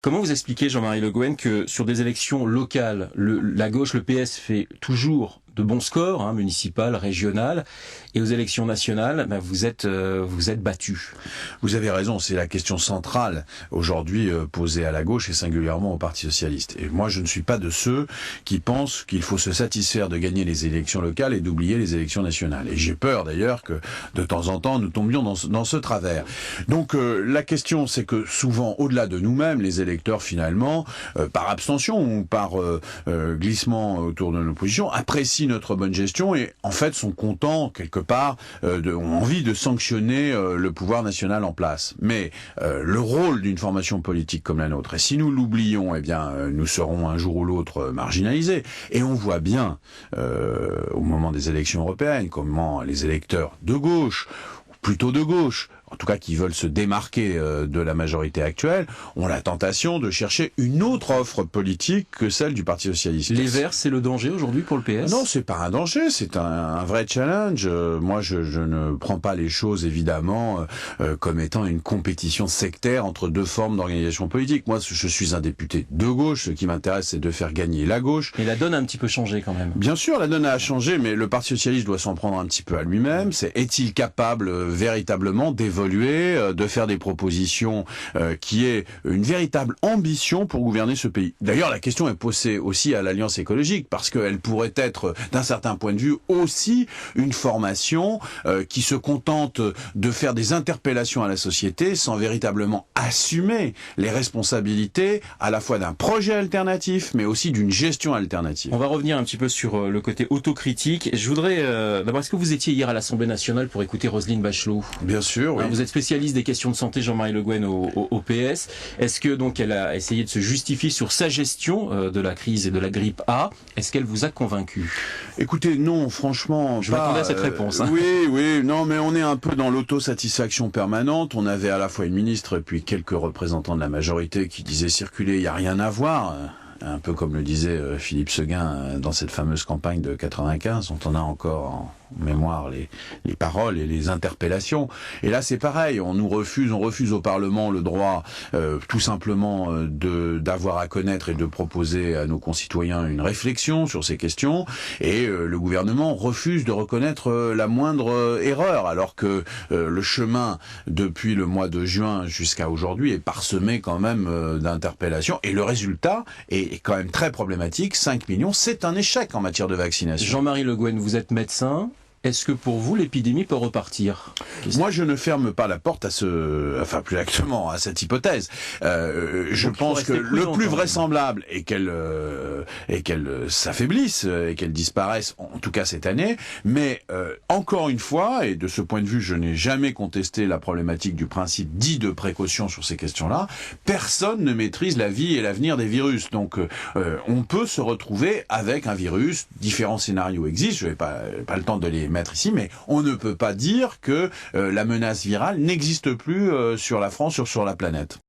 Comment vous expliquez, Jean-Marie Le Guen, que sur des élections locales, la gauche, le PS, fait toujours de bons scores, municipales, régionales, et aux élections nationales, vous êtes battus. Vous avez raison, c'est la question centrale aujourd'hui posée à la gauche et singulièrement au Parti socialiste. Et moi, je ne suis pas de ceux qui pensent qu'il faut se satisfaire de gagner les élections locales et d'oublier les élections nationales. Et j'ai peur d'ailleurs que de temps en temps nous tombions dans ce travers. Donc la question, c'est que souvent, au-delà de nous-mêmes, les électeurs finalement, par abstention ou par glissement autour de nos positions, apprécient notre bonne gestion et en fait sont contents quelque part, ont envie de sanctionner le pouvoir national en place. Mais le rôle d'une formation politique comme la nôtre, et si nous l'oublions, eh bien nous serons un jour ou l'autre marginalisés. Et on voit bien au moment des élections européennes comment les électeurs de gauche, ou plutôt de gauche, en tout cas qui veulent se démarquer de la majorité actuelle, ont la tentation de chercher une autre offre politique que celle du Parti socialiste. Les Verts, c'est le danger aujourd'hui pour le PS ? Non, c'est pas un danger, c'est un vrai challenge. Moi, je ne prends pas les choses évidemment comme étant une compétition sectaire entre deux formes d'organisation politique. Moi, je suis un député de gauche. Ce qui m'intéresse, c'est de faire gagner la gauche. Et la donne a un petit peu changé quand même. Bien sûr, la donne a changé, mais le Parti socialiste doit s'en prendre un petit peu à lui-même. Est-il capable véritablement d'évoluer, de faire des propositions qui aient une véritable ambition pour gouverner ce pays. D'ailleurs, la question est posée aussi à l'Alliance écologique, parce qu'elle pourrait être, d'un certain point de vue, aussi une formation qui se contente de faire des interpellations à la société sans véritablement assumer les responsabilités à la fois d'un projet alternatif, mais aussi d'une gestion alternative. On va revenir un petit peu sur le côté autocritique. Je voudrais, d'abord, est-ce que vous étiez hier à l'Assemblée nationale pour écouter Roselyne Bachelot ? Bien sûr, oui. Vous êtes spécialiste des questions de santé, Jean-Marie Le Guen, au PS. Est-ce que donc elle a essayé de se justifier sur sa gestion de la crise et de la grippe A ? Est-ce qu'elle vous a convaincu ? Écoutez, non, franchement, je m'attendais à cette réponse. Oui, non, mais on est un peu dans l'autosatisfaction permanente. On avait à la fois une ministre et puis quelques représentants de la majorité qui disaient circuler, il n'y a rien à voir. Un peu comme le disait Philippe Séguin dans cette fameuse campagne de 95, dont on a encore en mémoire les paroles et les interpellations. Et là, c'est pareil, on refuse au Parlement le droit tout simplement d'avoir à connaître et de proposer à nos concitoyens une réflexion sur ces questions, et le gouvernement refuse de reconnaître la moindre erreur, alors que le chemin depuis le mois de juin jusqu'à aujourd'hui est parsemé quand même d'interpellations, et le résultat est quand même très problématique. 5 millions, c'est un échec en matière de vaccination. Jean-Marie Le Guen, vous êtes médecin. Est-ce que pour vous, l'épidémie peut repartir ? Moi, je ne ferme pas la porte plus exactement, à cette hypothèse. Je pense que le plus vraisemblable est qu'elle s'affaiblisse et qu'elle disparaisse, en tout cas cette année. Mais encore une fois, et de ce point de vue, je n'ai jamais contesté la problématique du principe dit de précaution sur ces questions-là. Personne ne maîtrise la vie et l'avenir des virus. Donc, on peut se retrouver avec un virus. Différents scénarios existent. Je n'ai pas le temps de les mettre ici, mais on ne peut pas dire que la menace virale n'existe plus sur la France, sur la planète.